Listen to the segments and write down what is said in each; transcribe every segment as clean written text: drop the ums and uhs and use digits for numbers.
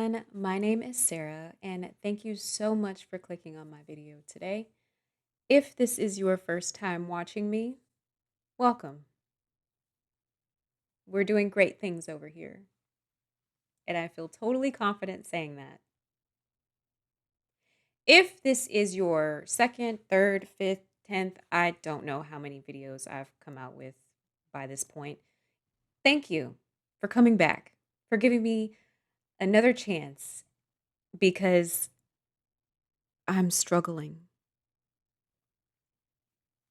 everyone. My name is Sarah, and thank you so much for clicking on my video today. If this is your first time watching me, welcome. We're doing great things over here, and I feel totally confident saying that. If this is your second, third, fifth, 10th, I don't know how many videos I've come out with by this point. Thank you for coming back, for giving me another chance because I'm struggling.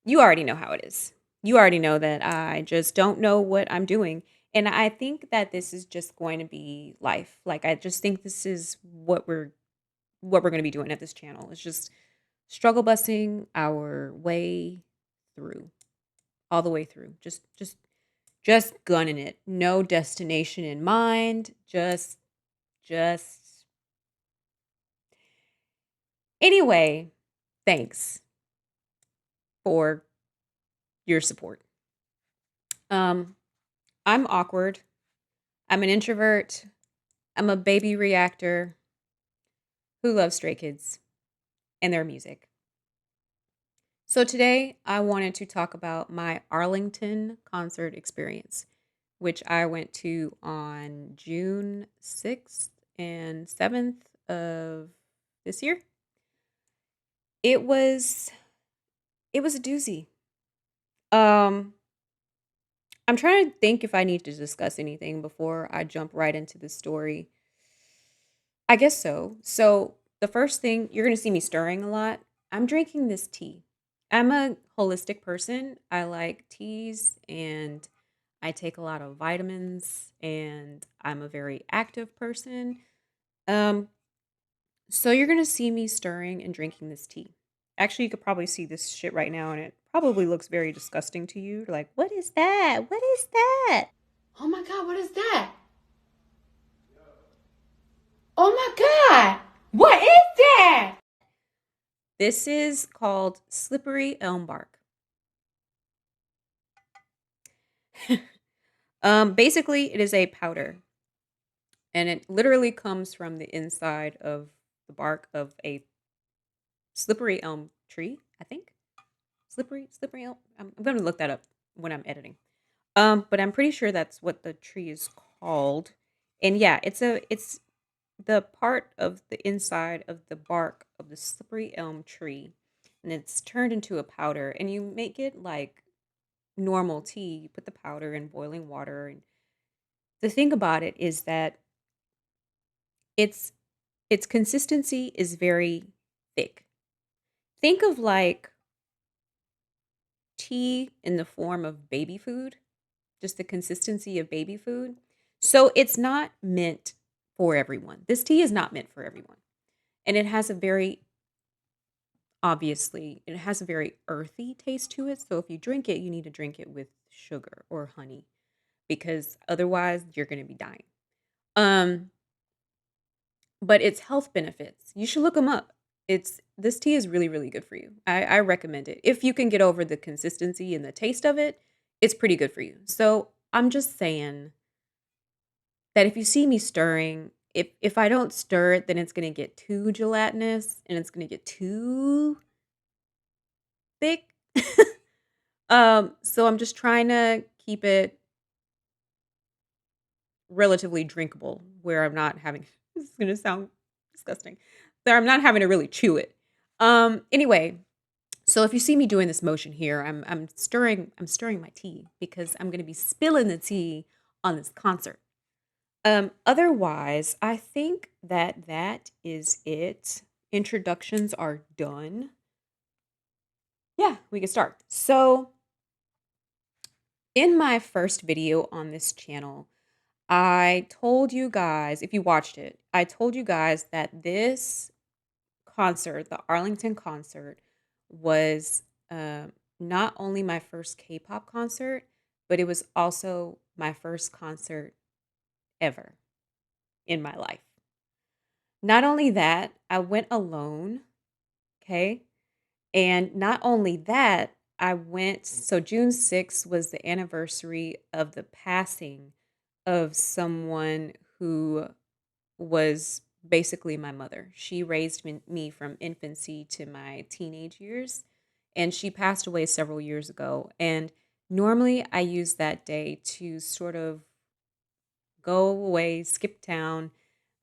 You already know how it is. You already know that I just don't know what I'm doing. And I think that this is just going to be life. Like I just think this is what we're going to be doing at this channel. It's just struggle busting our way through. All the way through. Just gunning it. No destination in mind. Just Anyway, thanks for your support. I'm awkward. I'm an introvert. I'm a baby reactor who loves Stray Kids and their music. So today I wanted to talk about my Arlington concert experience, which I went to on June 6th and 7th of this year. It was a doozy. I'm trying to think if I need to discuss anything before I jump right into the story. I guess so. So, the first thing you're going to see me stirring a lot. I'm drinking this tea. I'm a holistic person. I like teas and I take a lot of vitamins and I'm a very active person. Um so you're going to see me stirring and drinking this tea. Actually, you could probably see this shit right now and it probably looks very disgusting to you. Like, what is that? What is that? Oh my God, what is that? Oh my God, what is that? This is called slippery elm bark. Basically, it is a powder, and it literally comes from the inside of the bark of a slippery elm tree. I think slippery elm. I'm going to look that up when I'm editing. But I'm pretty sure that's what the tree is called. And yeah, it's the part of the inside of the bark of the slippery elm tree, and it's turned into a powder. And you make it like normal tea. You put the powder in boiling water, and the thing about it is that its its consistency is very thick. Think of like tea in the form of baby food, just the consistency of baby food. So it's not meant for everyone. This tea is not meant for everyone. And it has a very obviously, it has a very earthy taste to it. So if you drink it, you need to drink it with sugar or honey because otherwise you're going to be dying. Um but its health benefits, you should look them up. This tea is really, really good for you. I recommend it. If you can get over the consistency and the taste of it, it's pretty good for you. So I'm just saying that if you see me stirring, if I don't stir it, then it's gonna get too gelatinous and it's gonna get too thick. So I'm just trying to keep it relatively drinkable where I'm not having this is gonna sound disgusting. That I'm not having to really chew it. Anyway, so if you see me doing this motion here, I'm stirring my tea because I'm gonna be spilling the tea on this concert. Otherwise, I think that that is it. Introductions are done. Yeah, we can start. So, in my first video on this channel, I told you guys, if you watched it, I told you guys that this concert, the Arlington concert, was not only my first K-pop concert, but it was also my first concert ever in my life. Not only that, I went alone, okay? And not only that, I went so June 6th was the anniversary of the passing of someone who was basically my mother. She raised me from infancy to my teenage years, and she passed away several years ago. And normally I use that day to sort of go away, skip town,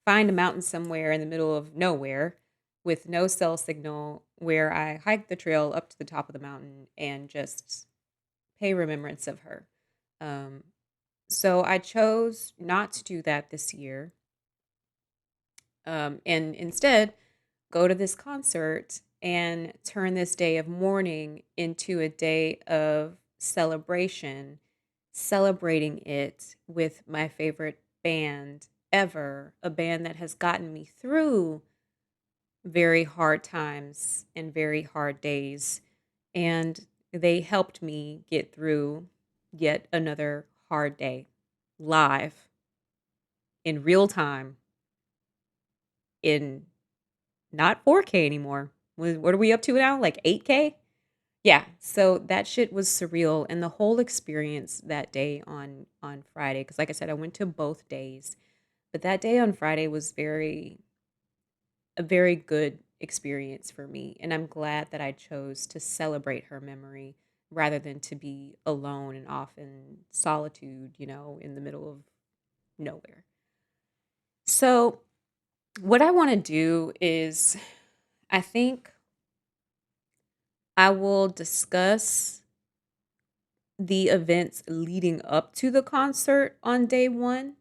find a mountain somewhere in the middle of nowhere with no cell signal where I hike the trail up to the top of the mountain and just pay remembrance of her. Um, so I chose not to do that this year, and instead go to this concert and turn this day of mourning into a day of celebration, celebrating it with my favorite band ever, a band that has gotten me through very hard times and very hard days. And they helped me get through yet another hard day live in real time in not 4K anymore. What are we up to now? Like 8K? Yeah. So that shit was surreal, and the whole experience that day on Friday, because like I said, I went to both days, but that day on Friday was a very good experience for me, and I'm glad that I chose to celebrate her memory rather than to be alone and off in solitude, in the middle of nowhere. So, what I want to do is I think I will discuss the events leading up to the concert on day 1,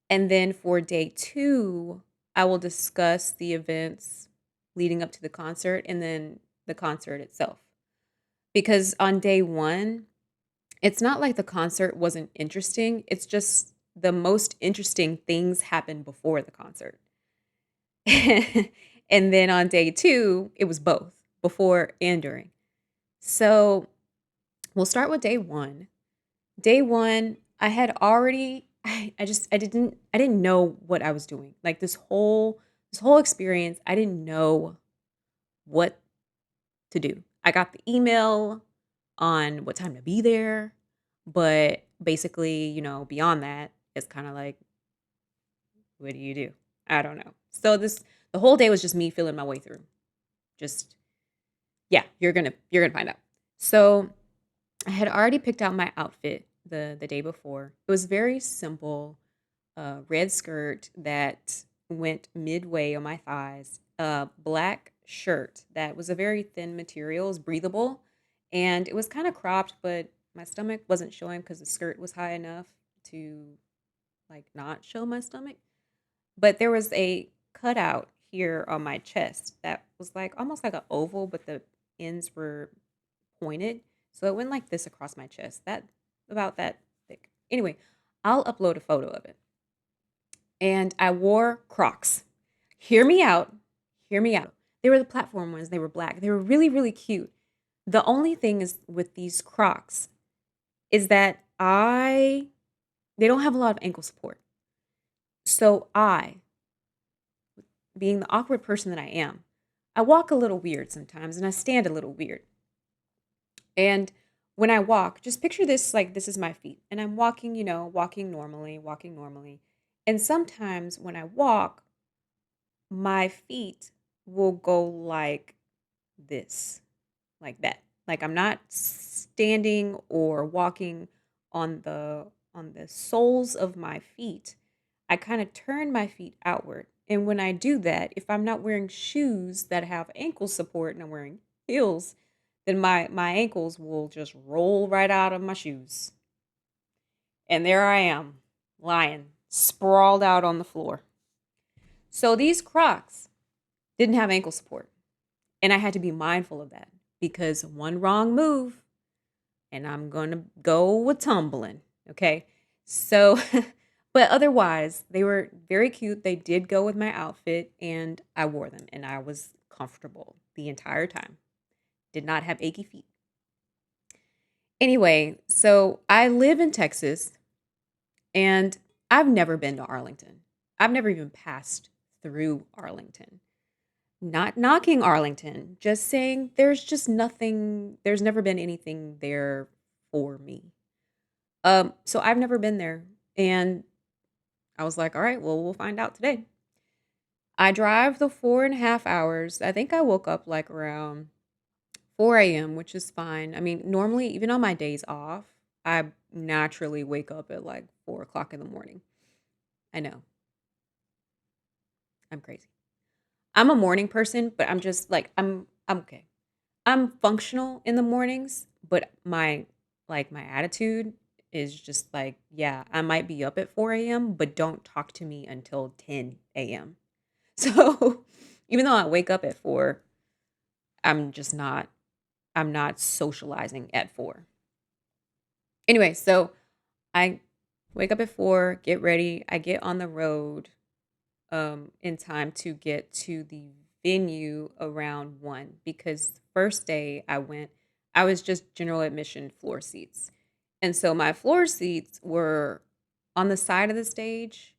and then for day 2, I will discuss the events leading up to the concert and then the concert itself. Because on day 1, it's not like the concert wasn't interesting, it's just the most interesting things happened before the concert. And then on day 2, it was both, before and during. So, we'll start with day 1. Day 1, I had already I didn't know what I was doing. Like this whole experience, I didn't know what to do. I got the email on what time to be there, but basically, beyond that, it's kind of like, what do you do? I don't know. So the whole day was just me feeling my way through. Just yeah, you're gonna find out. So I had already picked out my outfit the day before. It was very simple, red skirt that went midway on my thighs, a black shirt that was a very thin material, it was breathable, and it was kind of cropped, but my stomach wasn't showing because the skirt was high enough to like not show my stomach. But there was a cutout here on my chest that was like almost like an oval, but the ends were pointed. So it went like this across my chest. That about that thick. Anyway, I'll upload a photo of it. And I wore Crocs. Hear me out. Hear me out. They were the platform ones. They were black. They were really, really cute. The only thing is with these Crocs is that they don't have a lot of ankle support. So being the awkward person that I am, I walk a little weird sometimes and I stand a little weird. And when I walk, just picture this like this is my feet. And I'm walking, walking normally, walking normally. And sometimes when I walk, my feet will go like this, like that. Like I'm not standing or walking on the soles of my feet. I kind of turn my feet outward. And when I do that, if I'm not wearing shoes that have ankle support and I'm wearing heels, then my ankles will just roll right out of my shoes. And there I am, lying, sprawled out on the floor. So these Crocs didn't have ankle support. And I had to be mindful of that because one wrong move and I'm going to go with tumbling. Okay. So, but otherwise, they were very cute. They did go with my outfit and I wore them and I was comfortable the entire time. Did not have achy feet. Anyway, so I live in Texas and I've never been to Arlington. I've never even passed through Arlington. Not knocking Arlington, just saying there's just nothing, there's never been anything there for me. So I've never been there, and I was like, all right, well, we'll find out today. I drive the 4.5 hours. I think I woke up like around 4 a.m., which is fine. I mean, normally, even on my days off, I naturally wake up at like 4 o'clock in the morning. I know, I'm crazy. I'm a morning person, but I'm just like I'm okay. I'm functional in the mornings, but my attitude is just like, yeah, I might be up at 4 a.m., but don't talk to me until 10 a.m. So even though I wake up at 4, I'm just not I'm not socializing at 4. Anyway, so I wake up at 4, get ready, I get on the road in time to get to the venue around 1 because first day I was just general admission floor seats. And so my floor seats were on the side of the stage,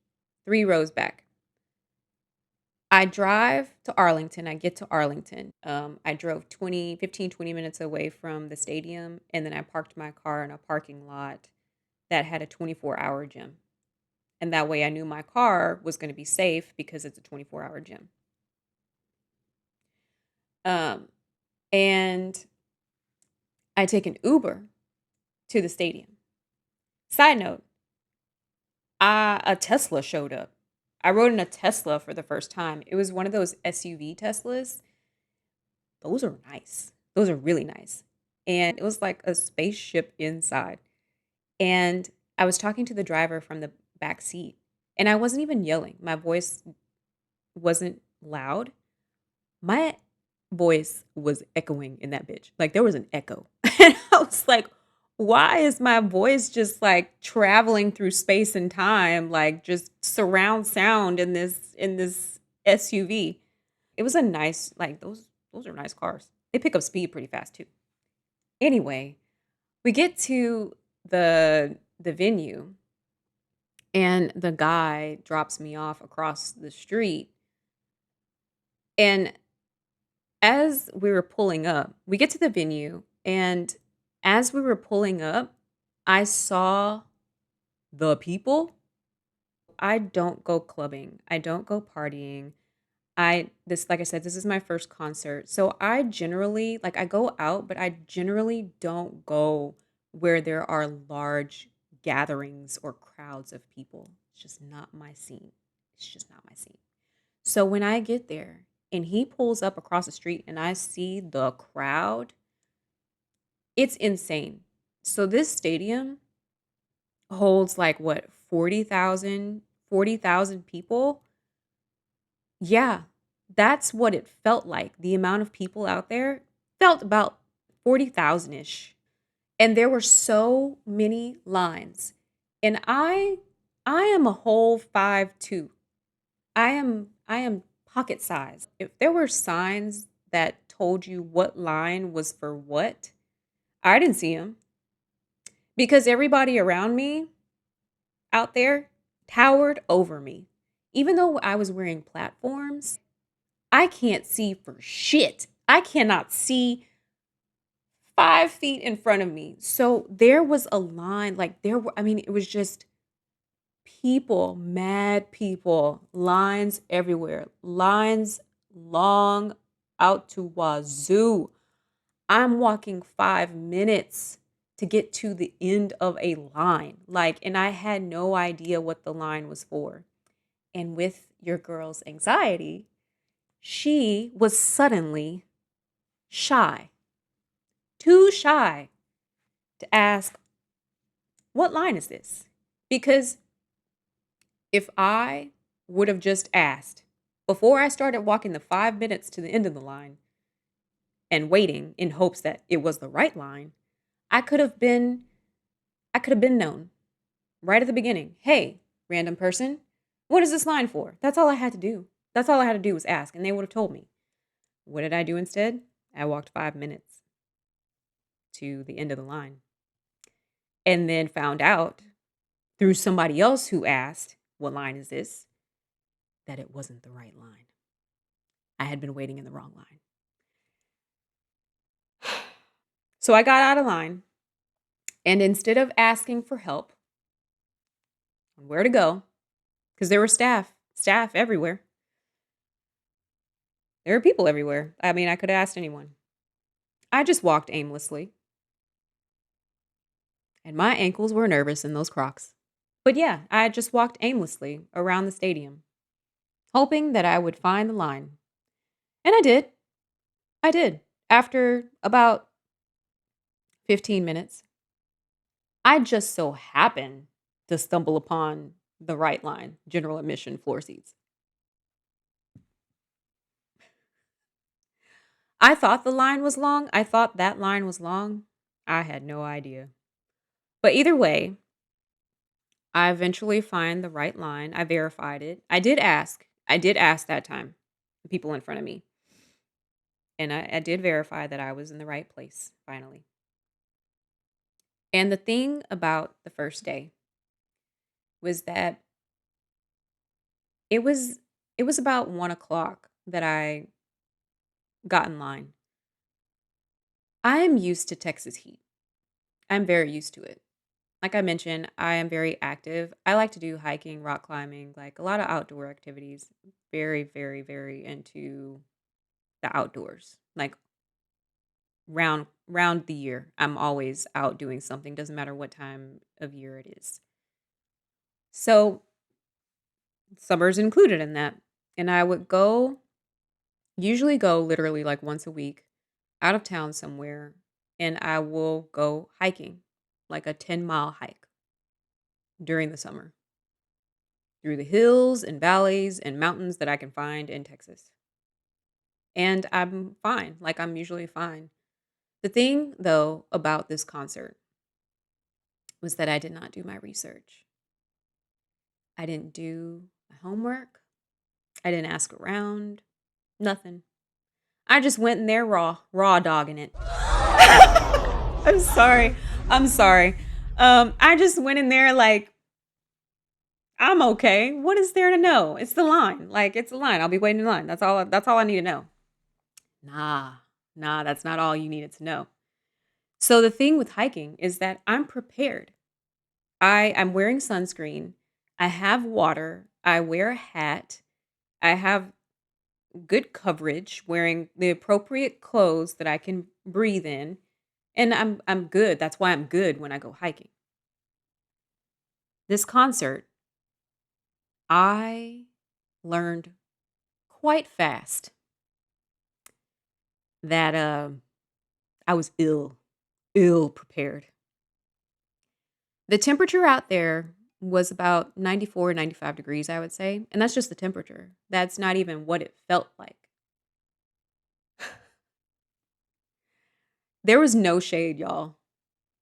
3 rows back. I drive to Arlington. I get to Arlington. I drove 20 minutes away from the stadium, and then I parked my car in a parking lot that had a 24-hour gym. And that way I knew my car was going to be safe because it's a 24-hour gym. Um, and I take an Uber to the stadium. Side note, a Tesla showed up. I rode in a Tesla for the first time. It was one of those SUV Teslas. Those are nice. Those are really nice. And it was like a spaceship inside. And I was talking to the driver from the back seat, and I wasn't even yelling. My voice wasn't loud. My voice was echoing in that bitch. Like there was an echo. And I was like, why is my voice just like traveling through space and time, like just surround sound in this SUV? It was a nice, like those are nice cars. They pick up speed pretty fast too. Anyway, we get to the venue and the guy drops me off across the street. And as we were pulling up, we get to the venue, and as we were pulling up, I saw the people. I don't go clubbing. I don't go partying. Like I said, this is my first concert. So I generally, like, I go out, but I generally don't go where there are large gatherings or crowds of people. It's just not my scene. It's just not my scene. So when I get there and he pulls up across the street and I see the crowd, it's insane. So this stadium holds like what, 40,000 people? Yeah, that's what it felt like. The amount of people out there felt about 40,000 ish. And there were so many lines. And I am a whole 5'2". I am pocket size. If there were signs that told you what line was for what, I didn't see them because everybody around me out there towered over me. Even though I was wearing platforms, I can't see for shit. I cannot see 5 feet in front of me. So there was a line, like I mean, it was just people, mad people, lines everywhere, lines long out to wazoo. I'm walking 5 minutes to get to the end of a line. Like, and I had no idea what the line was for. And with your girl's anxiety, she was suddenly shy, too shy to ask, what line is this? Because if I would have just asked before I started walking the 5 minutes to the end of the line and waiting in hopes that it was the right line, I could have been I could have been known right at the beginning. Hey, random person, what is this line for? That's all I had to do. That's all I had to do was ask, and they would have told me. What did I do instead? I walked 5 minutes to the end of the line and then found out through somebody else who asked, what line is this? That it wasn't the right line. I had been waiting in the wrong line. So I got out of line, and instead of asking for help on where to go, because there were staff everywhere. There were people everywhere. I mean, I could have asked anyone. I just walked aimlessly, and my ankles were nervous in those Crocs. But yeah, I just walked aimlessly around the stadium, hoping that I would find the line. And I did. I did. After about 15 minutes, I just so happened to stumble upon the right line, general admission floor seats. I thought the line was long. I thought that line was long. I had no idea. But either way, I eventually find the right line. I verified it. I did ask. I did ask that time, the people in front of me. And I did verify that I was in the right place finally. And the thing about the first day was that it was it was about 1 o'clock that I got in line. I am used to Texas heat. I'm very used to it. Like I mentioned, I am very active. I like to do hiking, rock climbing, like a lot of outdoor activities. Very, very, very into the outdoors. Like round the year, I'm always out doing something. Doesn't matter what time of year it is. So summer's included in that. And I would usually go literally like once a week out of town somewhere, and I will go hiking, like a 10-mile hike during the summer through the hills and valleys and mountains that I can find in Texas. And I'm fine. Like, I'm usually fine. The thing, though, about this concert was that I did not do my research. I didn't do my homework. I didn't ask around. Nothing. I just went in there raw dogging it. I'm sorry. I'm sorry. I just went in there like, I'm okay. What is there to know? It's the line. Like, it's the line. I'll be waiting in line. That's all I need to know. Nah. Nah, that's not all you needed to know. So the thing with hiking is that I'm prepared. I'm wearing sunscreen. I have water. I wear a hat. I have good coverage, wearing the appropriate clothes that I can breathe in, and I'm good. That's why I'm good when I go hiking. This concert, I learned quite fast that I was ill prepared. The temperature out there was about 94, 95 degrees, I would say, and that's just the temperature. That's not even what it felt like. There was no shade, y'all.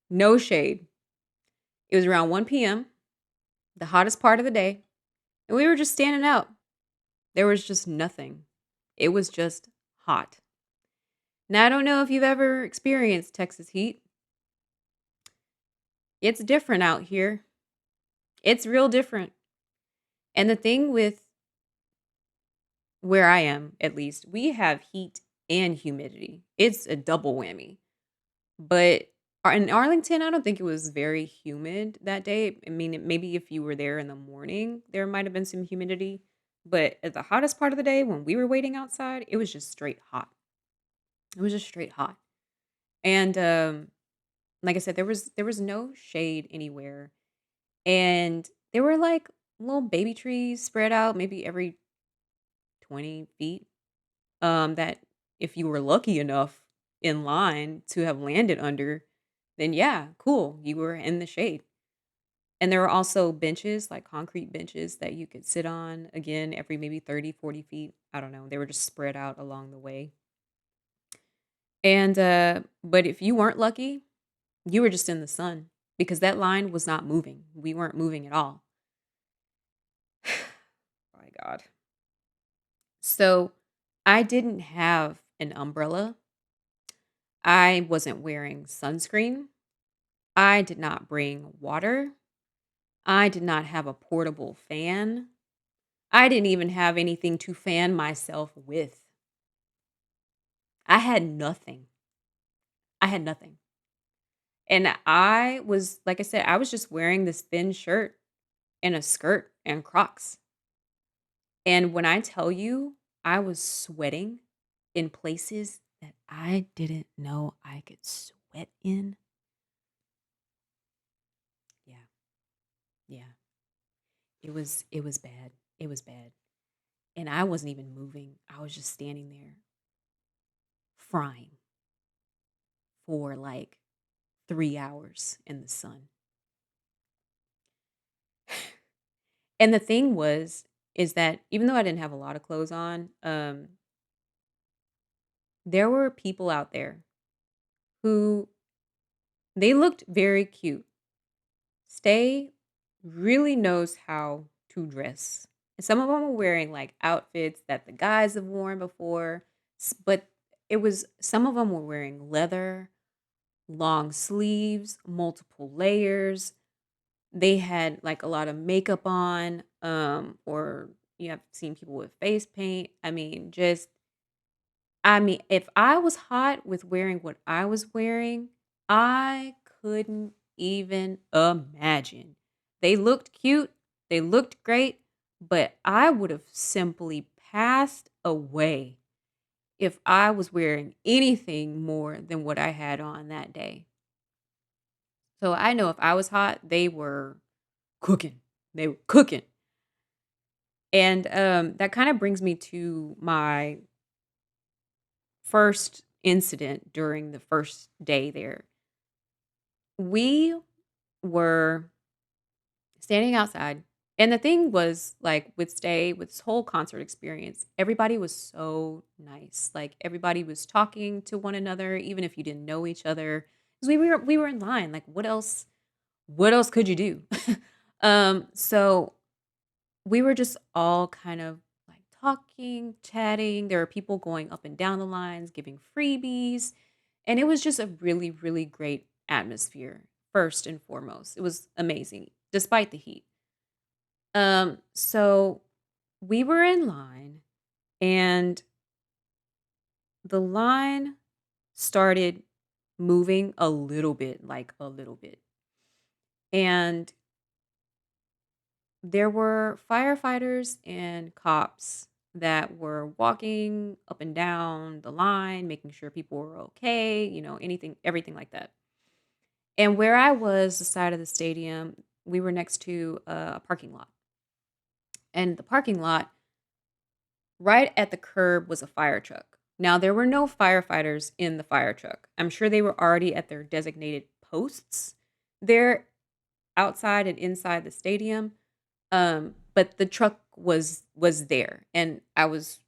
No shade. It was around 1 p.m., the hottest part of the day, and we were just standing out. There was just nothing. It was just hot. Now, I don't know if you've ever experienced Texas heat. It's different out here. It's real different. And the thing with where I am, at least, we have heat and humidity. It's a double whammy. But in Arlington, I don't think it was very humid that day. I mean, maybe if you were there in the morning, there might have been some humidity. But at the hottest part of the day, when we were waiting outside, it was just straight hot. It was just straight hot. And like I said, there was no shade anywhere. And there were like little baby trees spread out maybe every 20 feet. That if you were lucky enough in line to have landed under, then yeah, cool. You were in the shade. And there were also benches, like concrete benches that you could sit on again every maybe 30, 40 feet. I don't know. They were just spread out along the way. And but if you weren't lucky, you were just in the sun because that line was not moving. We weren't moving at all. My God. So I didn't have an umbrella. I wasn't wearing sunscreen. I did not bring water. I did not have a portable fan. I didn't even have anything to fan myself with. I had nothing. I had nothing. And I was, like I said, I was just wearing this thin shirt and a skirt and Crocs. And when I tell you, I was sweating in places that I didn't know I could sweat in. Yeah, yeah. It was bad. It was bad. And I wasn't even moving. I was just standing there frying for like 3 hours in the sun. And the thing is that even though I didn't have a lot of clothes on, there were people out there who they looked very cute. Stay really knows how to dress. And some of them were wearing like outfits that the guys have worn before, but it was some of them were wearing leather, long sleeves, multiple layers. They had like a lot of makeup on, or you have seen people with face paint. I mean, if I was hot with wearing what I was wearing, I couldn't even imagine. They looked cute, they looked great, but I would have simply passed away if I was wearing anything more than what I had on that day. So I know if I was hot, they were cooking. They were cooking. And that kind of brings me to my first incident during the first day there. We were standing outside, and the thing was, like, with this whole concert experience, everybody was so nice. Like, everybody was talking to one another, even if you didn't know each other, 'cause we were in line, like, what else could you do? So we were just all kind of, like, talking, chatting. There were people going up and down the lines, giving freebies, and it was just a really, really great atmosphere, first and foremost. It was amazing, despite the heat. So we were in line, and the line started moving a little bit, like a little bit. And there were firefighters and cops that were walking up and down the line, making sure people were okay, anything, everything like that. And where I was, the side of the stadium, we were next to a parking lot. And the parking lot, right at the curb, was a fire truck. Now, there were no firefighters in the fire truck. I'm sure they were already at their designated posts there outside and inside the stadium. But the truck was there, and I was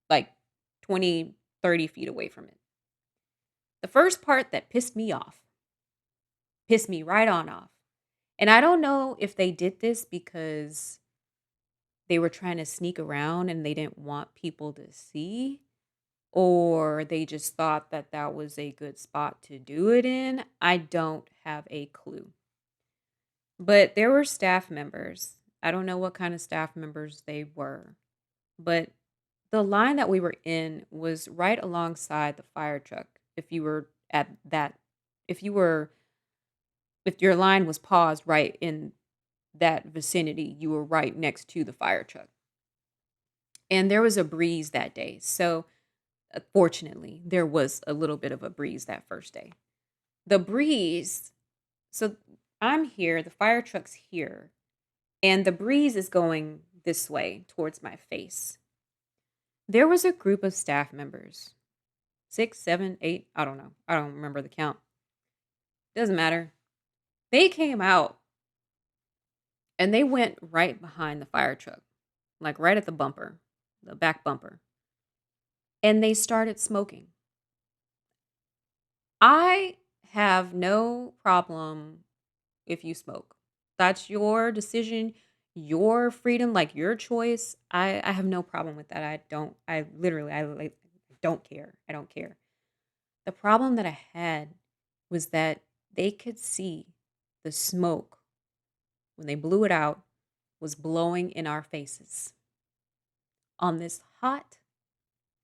like 20, 30 feet away from it. The first part that pissed me right on off. And I don't know if they did this because they were trying to sneak around and they didn't want people to see, or they just thought that that was a good spot to do it in. I don't have a clue. But there were staff members. I don't know what kind of staff members they were, but the line that we were in was right alongside the fire truck. If you were at that, if you were, if your line was paused right in that vicinity, you were right next to the fire truck. And there was a breeze that day. So, fortunately, there was a little bit of a breeze that first day. The breeze, so I'm here, the fire truck's here, and the breeze is going this way towards my face. There was a group of staff members, 6, 7, 8, I don't know. I don't remember the count. Doesn't matter. They came out and they went right behind the fire truck, like right at the bumper, the back bumper, and they started smoking. I have no problem if you smoke. That's your decision, your freedom, like your choice. I have no problem with that. I literally, I like, don't care. I don't care. The problem that I had was that they could see the smoke when they blew it out was blowing in our faces on this hot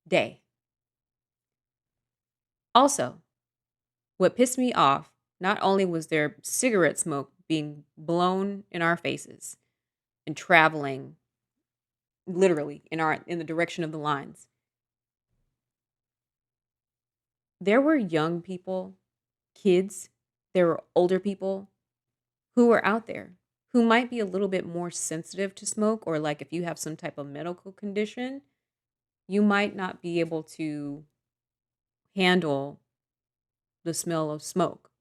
day. Also, what pissed me off, not only was there cigarette smoke being blown in our faces and traveling literally in the direction of the lines. There were young people, kids, there were older people who were out there who might be a little bit more sensitive to smoke, or like if you have some type of medical condition, you might not be able to handle the smell of smoke.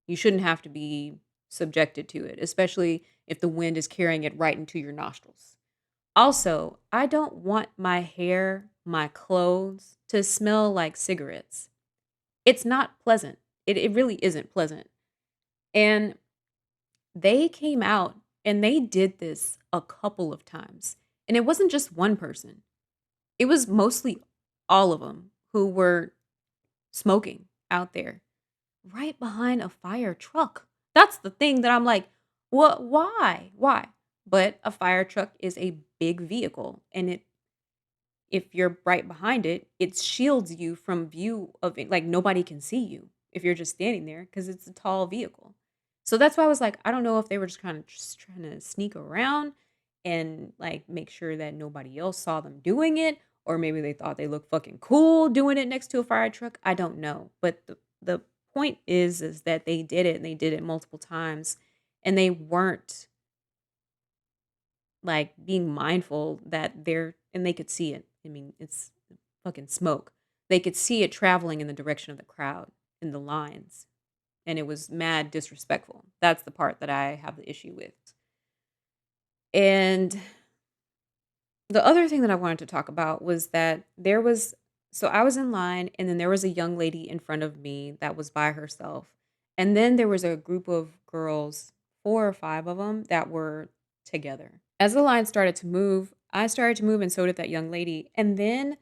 You shouldn't have to be subjected to it, especially if the wind is carrying it right into your nostrils. Also, I don't want my hair, my clothes to smell like cigarettes. It's not pleasant. It really isn't pleasant. And they came out and they did this a couple of times. And it wasn't just one person, it was mostly all of them who were smoking out there right behind a fire truck. That's the thing that I'm like, what? Why? Why? But a fire truck is a big vehicle, and if you're right behind it, it shields you from view of it. Like nobody can see you if you're just standing there because it's a tall vehicle. So that's why I was like, I don't know if they were just kind of just trying to sneak around and like make sure that nobody else saw them doing it, or maybe they thought they looked fucking cool doing it next to a fire truck. I don't know, but the point is that they did it and they did it multiple times, and they weren't like being mindful that they could see it. I mean, it's fucking smoke. They could see it traveling in the direction of the crowd in the lines, and it was mad disrespectful. That's the part that I have the issue with. And the other thing that I wanted to talk about was that I was in line, and then there was a young lady in front of me that was by herself. And then there was a group of girls, 4 or 5 of them, that were together. As the line started to move, I started to move, and so did that young lady. And then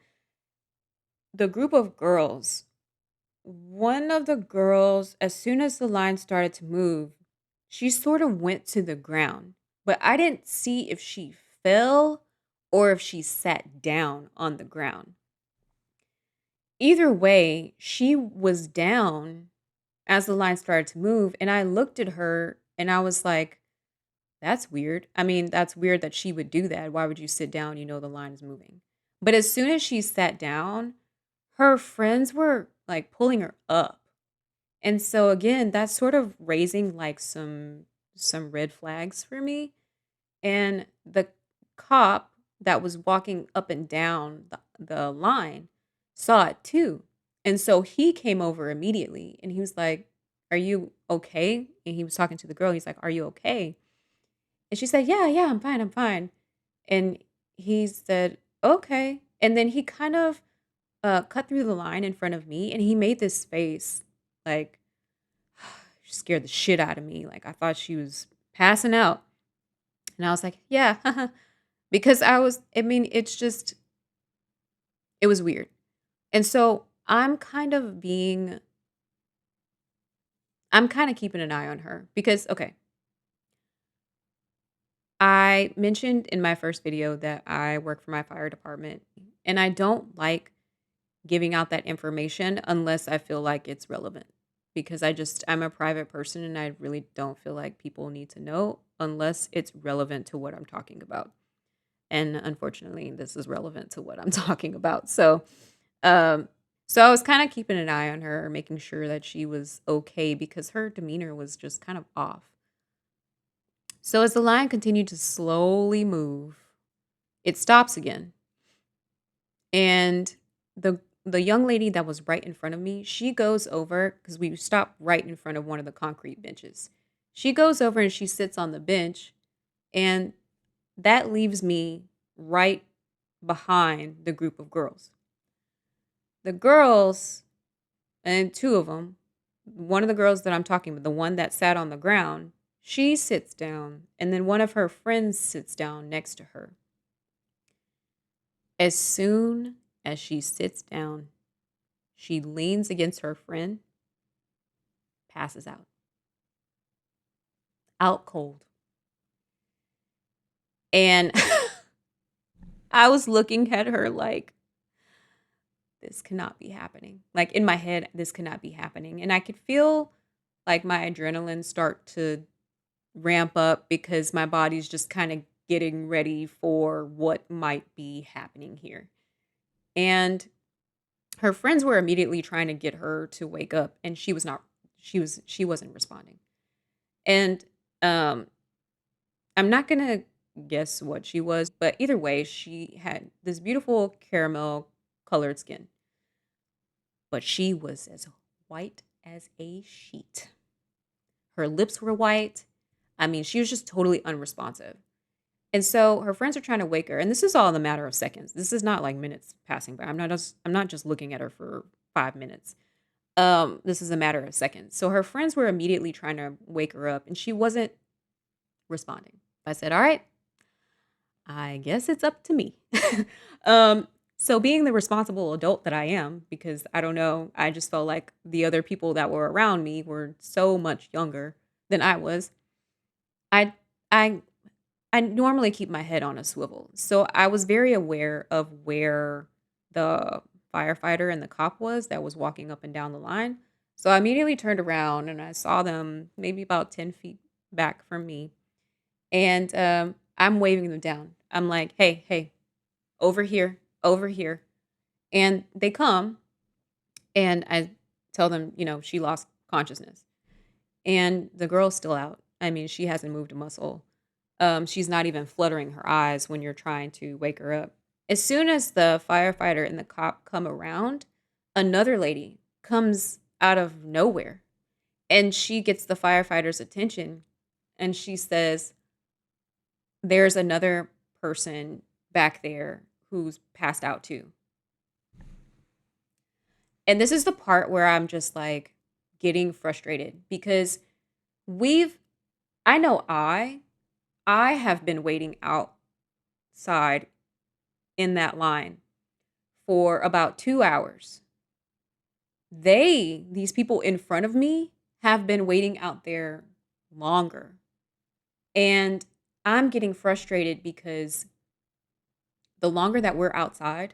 the group of girls, one of the girls, as soon as the line started to move, she sort of went to the ground. But I didn't see if she fell or if she sat down on the ground. Either way, she was down as the line started to move. And I looked at her and I was like, that's weird. I mean, that's weird that she would do that. Why would you sit down? You know, the line is moving. But as soon as she sat down, her friends were like pulling her up. And so again, that's sort of raising like some red flags for me. And the cop that was walking up and down the line saw it too. And so he came over immediately and he was like, "Are you okay?" And he was talking to the girl. He's like, "Are you okay?" And she said, "Yeah, yeah, I'm fine, I'm fine." And he said, "Okay." And then he kind of cut through the line in front of me and he made this face like, she scared the shit out of me. Like I thought she was passing out. And I was like, "Yeah." Because I mean, it was weird. And so I'm kind of keeping an eye on her because, okay, I mentioned in my first video that I work for my fire department, and I don't like giving out that information unless I feel like it's relevant because I'm a private person and I really don't feel like people need to know unless it's relevant to what I'm talking about. And unfortunately, this is relevant to what I'm talking about. Um, so I was kind of keeping an eye on her, making sure that she was okay because her demeanor was just kind of off. So as the line continued to slowly move, it stops again. And the young lady that was right in front of me, she goes over because we stopped right in front of one of the concrete benches. She goes over and she sits on the bench, and that leaves me right behind the group of girls. The girls, and 2 of them, one of the girls that I'm talking about, the one that sat on the ground, she sits down, and then one of her friends sits down next to her. As soon as she sits down, she leans against her friend, passes out. Out cold. And I was looking at her like, this cannot be happening. Like in my head, this cannot be happening. And I could feel like my adrenaline start to ramp up because my body's just kind of getting ready for what might be happening here. And her friends were immediately trying to get her to wake up, and she wasn't responding. And um I'm not gonna guess what she was, but either way, she had this beautiful caramel colored skin, but she was as white as a sheet. Her lips were white. I mean, she was just totally unresponsive. And so her friends are trying to wake her, and this is all in a matter of seconds. This is not like minutes passing by. I'm not just looking at her for 5 minutes. This is a matter of seconds. So her friends were immediately trying to wake her up, and she wasn't responding. I said, "All right, I guess it's up to me." um, so being the responsible adult that I am, because I don't know, I just felt like the other people that were around me were so much younger than I was. I I I normally keep my head on a swivel. So I was very aware of where the firefighter and the cop was that was walking up and down the line. So I immediately turned around and I saw them maybe about 10 feet back from me. And I'm waving them down. I'm like, hey, hey, over here, over here. And they come and I tell them, she lost consciousness. And the girl's still out. I mean, she hasn't moved a muscle. She's not even fluttering her eyes when you're trying to wake her up. As soon as the firefighter and the cop come around, another lady comes out of nowhere and she gets the firefighter's attention and she says, "There's another person back there who's passed out too." And this is the part where I'm just like getting frustrated because we've, I know I have been waiting outside in that line for about 2 hours. These people in front of me, have been waiting out there longer. And I'm getting frustrated because the longer that we're outside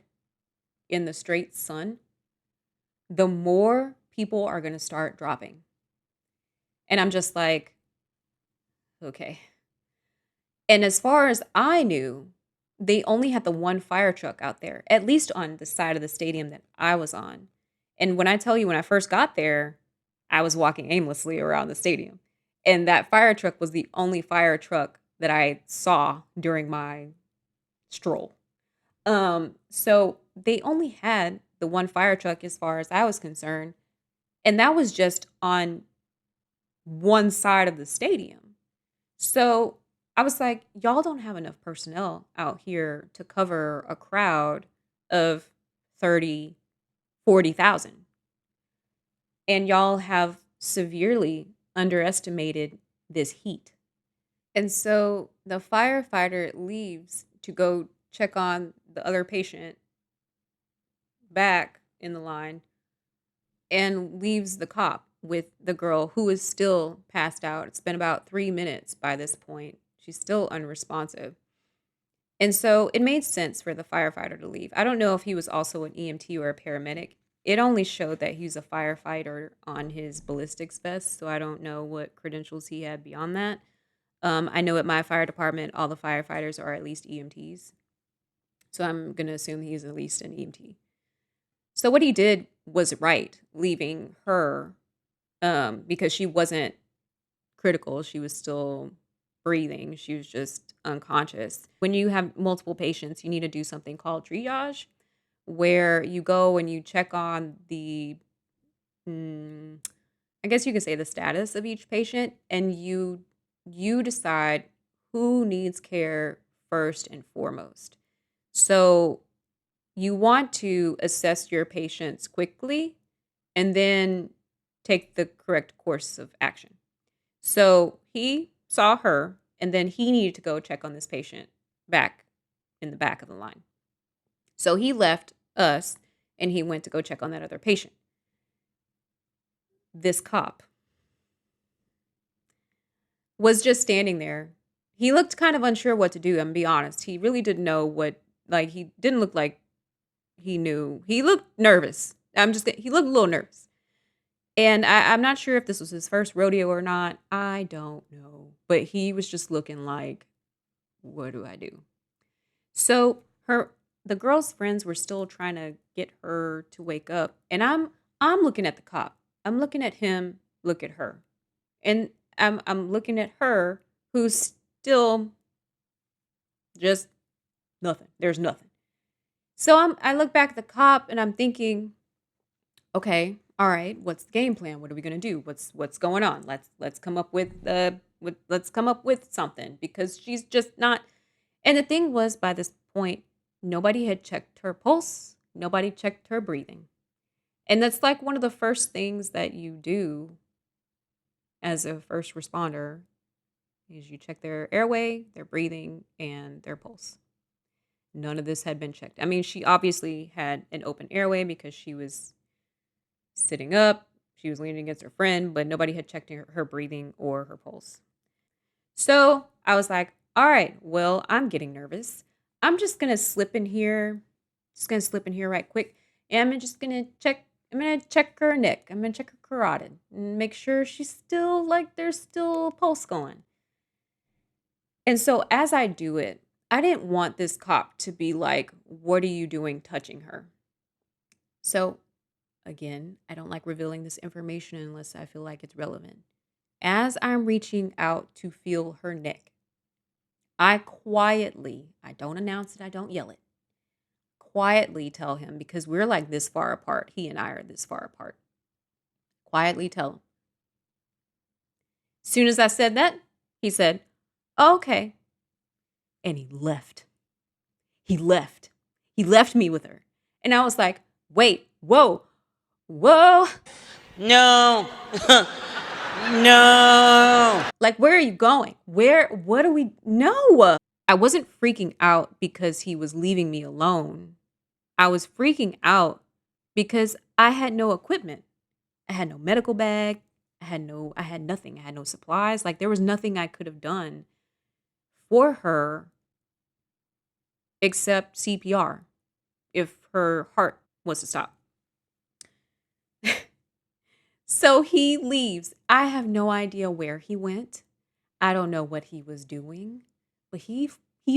in the straight sun, the more people are going to start dropping. And I'm just like, okay. And as far as I knew, they only had the one fire truck out there, at least on the side of the stadium that I was on. And when I tell you, when I first got there, I was walking aimlessly around the stadium. And that fire truck was the only fire truck that I saw during my stroll. So they only had the one fire truck as far as I was concerned. And that was just on one side of the stadium. So I was like, y'all don't have enough personnel out here to cover a crowd of 30, 40,000. And y'all have severely underestimated this heat. And so the firefighter leaves to go check on the other patient back in the line and leaves the cop with the girl who is still passed out. It's been about 3 minutes by this point. She's still unresponsive. And so it made sense for the firefighter to leave. I don't know if he was also an EMT or a paramedic. It only showed that he's a firefighter on his ballistics vest, so I don't know what credentials he had beyond that. I know at my fire department, all the firefighters are at least EMTs. So I'm going to assume he's at least an EMT. So what he did was right, leaving her because she wasn't critical. She was still breathing. She was just unconscious. When you have multiple patients, you need to do something called triage, where you go and you check on the, I guess you could say the status of each patient, and you decide who needs care first and foremost. So you want to assess your patients quickly and then take the correct course of action. So he saw her and then he needed to go check on this patient back in the back of the line. So he left us and he went to go check on that other patient. This cop was just standing there. He looked kind of unsure what to do, I'm gonna be honest. He really didn't know what, like, he didn't look like he knew. He looked nervous. He looked a little nervous. And I'm not sure if this was his first rodeo or not. I don't know. But he was just looking like What do I do? So the girl's friends were still trying to get her to wake up, and I'm looking at the cop. I'm looking at him, look at her. And I'm looking at her who's still just nothing. There's nothing. So I look back at the cop and I'm thinking, okay, all right, what's the game plan? What are we gonna do? What's going on? Let's come up with let's come up with something because she's just not. And the thing was, by this point, nobody had checked her pulse. Nobody checked her breathing. And that's like one of the first things that you do as a first responder is you check their airway, their breathing, and their pulse. None of this had been checked. I mean, she obviously had an open airway because she was sitting up, she was leaning against her friend, but nobody had checked her breathing or her pulse. So I was like, all right, well, I'm getting nervous. I'm just going to slip in here, right quick. And I'm going to check her neck. I'm going to check her carotid and make sure she's still like, there's still pulse going. And so as I do it, I didn't want this cop to be like, what are you doing touching her? So again, I don't like revealing this information unless I feel like it's relevant. As I'm reaching out to feel her neck, I don't announce it, I don't yell it, quietly tell him, because we're like this far apart. He and I are this far apart. Quietly tell him. As soon as I said that, he said, "Oh, okay." And he left. He left. He left me with her. And I was like, wait, whoa, whoa. No. No. Like, where are you going? What do we know? I wasn't freaking out because he was leaving me alone. I was freaking out because I had no equipment. I had no medical bag. I had nothing. I had no supplies. Like, there was nothing I could have done for her except CPR if her heart was to stop. So he leaves. I have no idea where he went. I don't know what he was doing, but he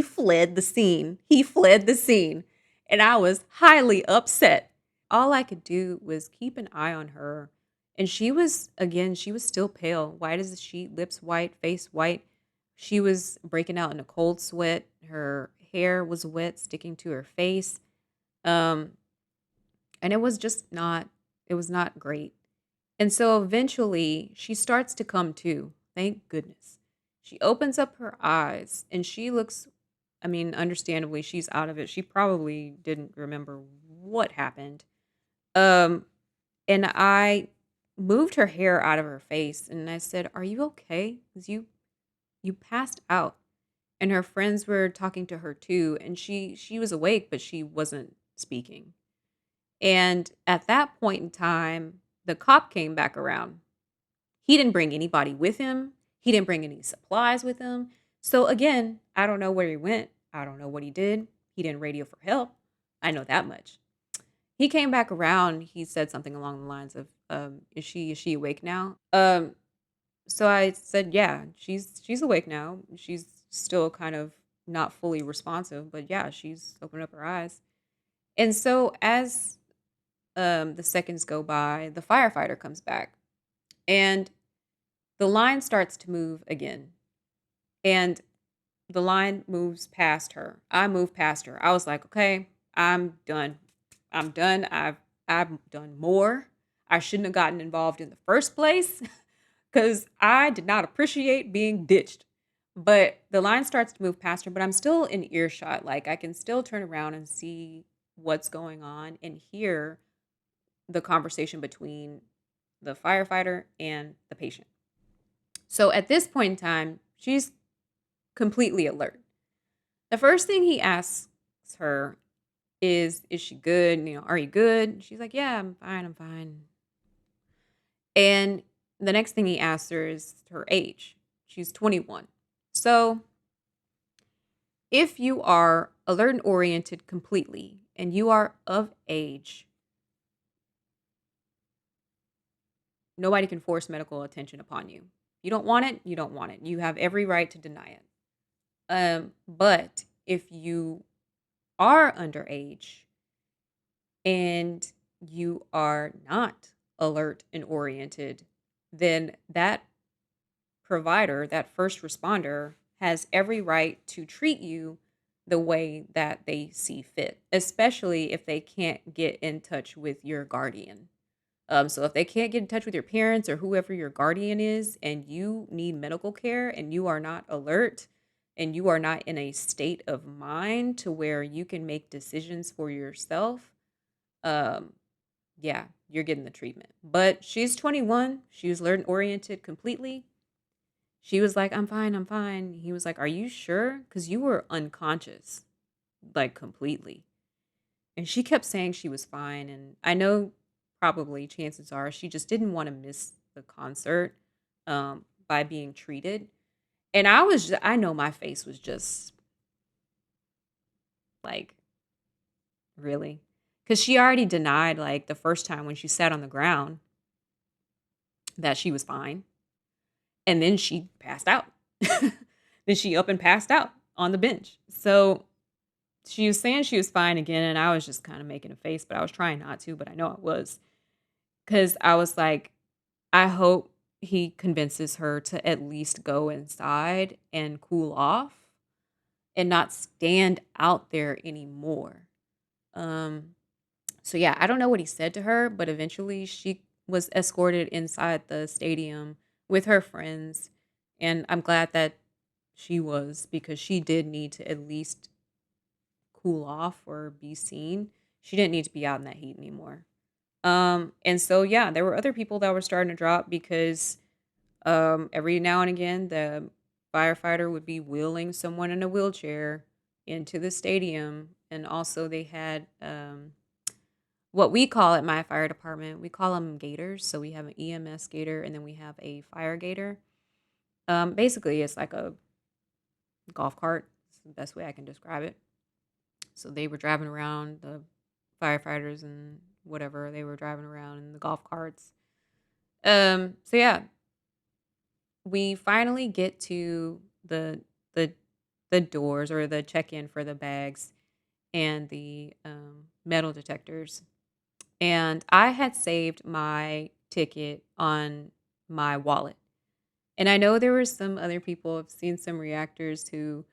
fled the scene. He fled the scene, and I was highly upset. All I could do was keep an eye on her, and she was still pale, white as a sheet, lips white, face white. She was breaking out in a cold sweat. Her hair was wet, sticking to her face. Um, and it was not great. And so eventually she starts to come to. Thank goodness. She opens up her eyes and she looks, I mean, understandably, she's out of it. She probably didn't remember what happened. Um, and I moved her hair out of her face and I said, "Are you okay? Because you passed out." And her friends were talking to her too, and she was awake, but she wasn't speaking. And at that point in time, the cop came back around. He didn't bring anybody with him. He didn't bring any supplies with him. So again, I don't know where he went. I don't know what he did. He didn't radio for help. I know that much. He came back around. He said something along the lines of, is she awake now?" So I said, "Yeah, she's awake now. She's still kind of not fully responsive, but yeah, she's opened up her eyes." And so as the seconds go by, the firefighter comes back, and the line starts to move again. And the line moves past her. I move past her. I was like, "Okay, I'm done. I'm done. I've done more. I shouldn't have gotten involved in the first place because I did not appreciate being ditched." But the line starts to move past her, but I'm still in earshot. Like, I can still turn around and see what's going on and hear the conversation between the firefighter and the patient. So at this point in time, she's completely alert. The first thing he asks her is she good? You know, "Are you good?" She's like, "Yeah, I'm fine. I'm fine." And the next thing he asks her is her age. She's 21. So if you are alert and oriented completely and you are of age, nobody can force medical attention upon you. You don't want it, you don't want it. You have every right to deny it. But if you are underage and you are not alert and oriented, then that provider, that first responder, has every right to treat you the way that they see fit, especially if they can't get in touch with your guardian. So if they can't get in touch with your parents or whoever your guardian is, and you need medical care and you are not alert and you are not in a state of mind to where you can make decisions for yourself, um, yeah, you're getting the treatment. But she's 21. She was learn oriented completely. She was like, "I'm fine, I'm fine." He was like, "Are you sure? Because you were unconscious, like completely." And she kept saying she was fine. And I know probably chances are she just didn't want to miss the concert by being treated. And I know my face was just like, really? Because she already denied, like, the first time when she sat on the ground that she was fine. And then she passed out. Then she up and passed out on the bench. So she was saying she was fine again, and I was just kind of making a face, but I was trying not to, but I know I was. Because I was like, I hope he convinces her to at least go inside and cool off and not stand out there anymore. Um, so yeah, I don't know what he said to her, but eventually she was escorted inside the stadium with her friends, and I'm glad that she was because she did need to at least cool off or be seen. She didn't need to be out in that heat anymore. And so yeah, there were other people that were starting to drop because every now and again the firefighter would be wheeling someone in a wheelchair into the stadium, and also they had what we call at my fire department, we call them gators. So we have an EMS gator and then we have a fire gator. Basically, it's like a golf cart. It's the best way I can describe it. So they were driving around, the firefighters and whatever, they were driving around in the golf carts. So yeah, we finally get to the the doors or the check-in for the bags and the metal detectors. And I had saved my ticket on my wallet. And I know there were some other people, I've seen some reactors who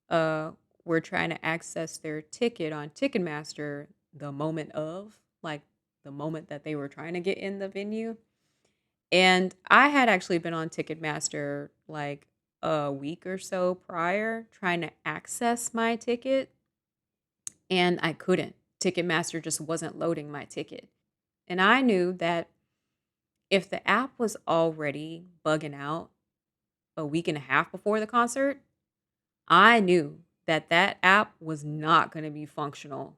uh, were trying to access their ticket on Ticketmaster the moment of, like the moment that they were trying to get in the venue. And I had actually been on Ticketmaster like a week or so prior trying to access my ticket, and I couldn't. Ticketmaster just wasn't loading my ticket. And I knew that if the app was already bugging out a week and a half before the concert, I knew that that app was not going to be functional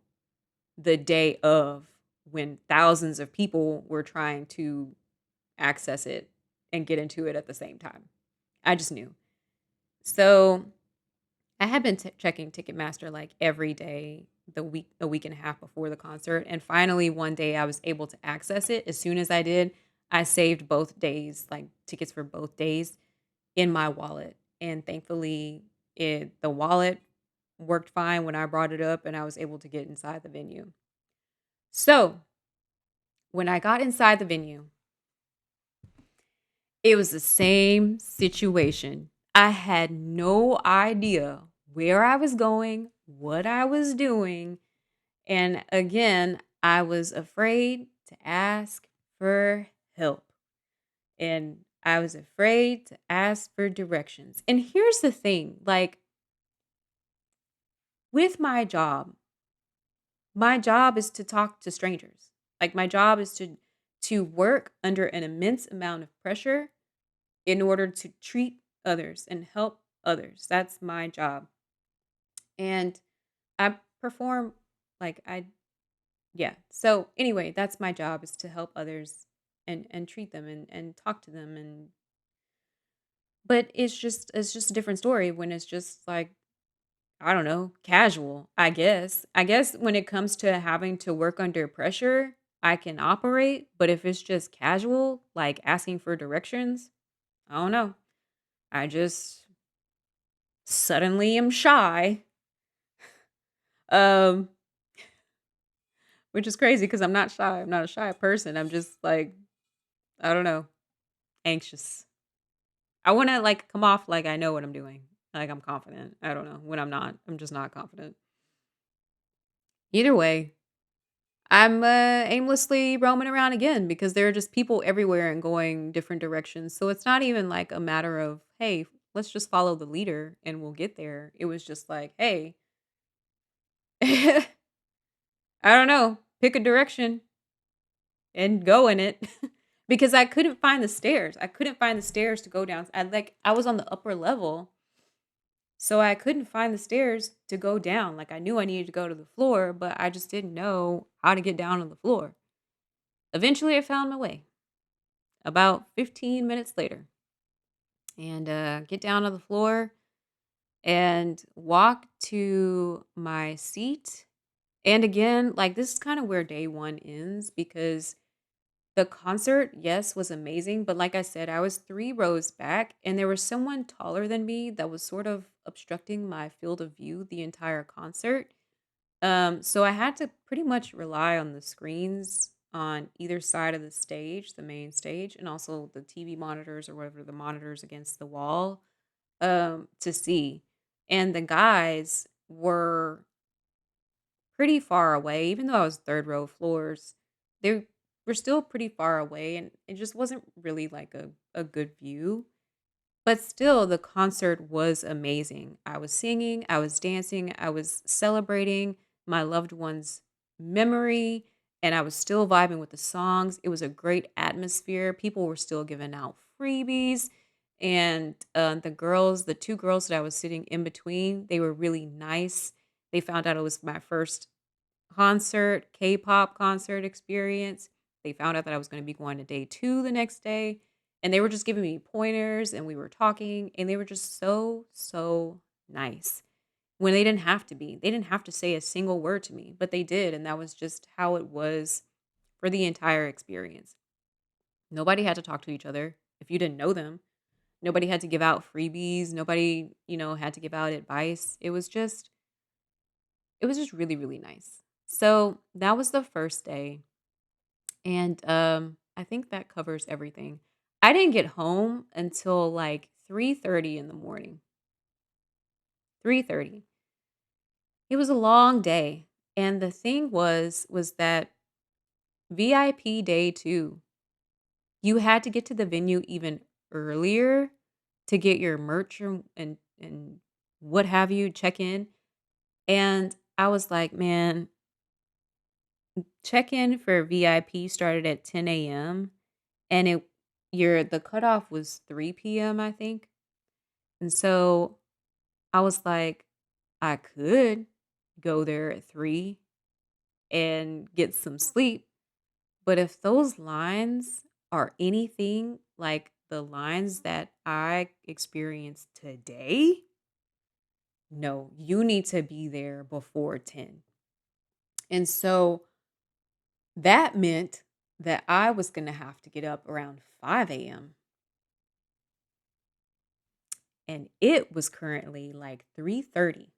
the day of, when thousands of people were trying to access it and get into it at the same time. I just knew. So I had been checking Ticketmaster like every day a week and a half before the concert, and finally one day I was able to access it. As soon as I did, I saved both days, like tickets for both days, in my wallet, and thankfully the wallet worked fine when I brought it up, and I was able to get inside the venue. So when I got inside the venue, it was the same situation. I had no idea where I was going, what I was doing. And again, I was afraid to ask for help. And I was afraid to ask for directions. And here's the thing, like, with my job is to talk to strangers. Like, my job is to work under an immense amount of pressure in order to treat others and help others. That's my job. And I perform like I yeah. So anyway, that's my job, is to help others and treat them and talk to them. And but it's just a different story when it's just like, I don't know, casual, I guess. I guess when it comes to having to work under pressure, I can operate, but if it's just casual, like asking for directions, I don't know. I just suddenly am shy, um, which is crazy because I'm not shy. I'm not a shy person. I'm just like, I don't know, anxious. I want to like come off like I know what I'm doing. Like I'm confident. I don't know. When I'm not, I'm just not confident. Either way, I'm aimlessly roaming around again because there are just people everywhere and going different directions. So it's not even like a matter of, hey, let's just follow the leader and we'll get there. It was just like, hey, I don't know, pick a direction and go in it because I couldn't find the stairs. I couldn't find the stairs to go down. I was on the upper level. So I couldn't find the stairs to go down. Like I knew I needed to go to the floor, but I just didn't know how to get down on the floor. Eventually I found my way about 15 minutes later and get down on the floor and walk to my seat. And again, like this is kind of where day one ends because the concert, yes, was amazing, but like I said, I was 3 rows back and there was someone taller than me that was sort of obstructing my field of view the entire concert. So I had to pretty much rely on the screens on either side of the stage, the main stage, and also the TV monitors or whatever the monitors against the wall, to see. And the guys were pretty far away, even though I was third row floors, they were still pretty far away, and it just wasn't really like a good view. But still, the concert was amazing. I was singing, I was dancing, I was celebrating my loved one's memory, and I was still vibing with the songs. It was a great atmosphere. People were still giving out freebies. And the 2 girls that I was sitting in between, they were really nice. They found out it was my first concert, K-pop concert experience. They found out that I was gonna be going to day 2 the next day, and they were just giving me pointers, and we were talking, and they were just so, so nice when they didn't have to be. They didn't have to say a single word to me, but they did, and that was just how it was for the entire experience. Nobody had to talk to each other if you didn't know them. Nobody had to give out freebies. Nobody, had to give out advice. It was just really, really nice. So that was the first day. And I think that covers everything. I didn't get home until like 3:30 in the morning. 3:30. It was a long day. And the thing was that VIP day 2, you had to get to the venue even earlier to get your merch and what have you, check in. And I was like, man, check-in for VIP started at 10 a.m. and the cutoff was 3 p.m., I think. And so I was like, I could go there at 3 and get some sleep. But if those lines are anything like the lines that I experienced today, no, you need to be there before 10. And so that meant that I was going to have to get up around 5 a.m. and it was currently like 3:30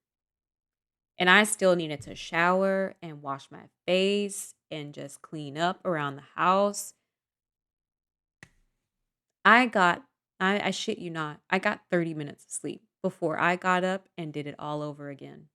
and I still needed to shower and wash my face and just clean up around the house. I got I shit you not. I got 30 minutes of sleep before I got up and did it all over again.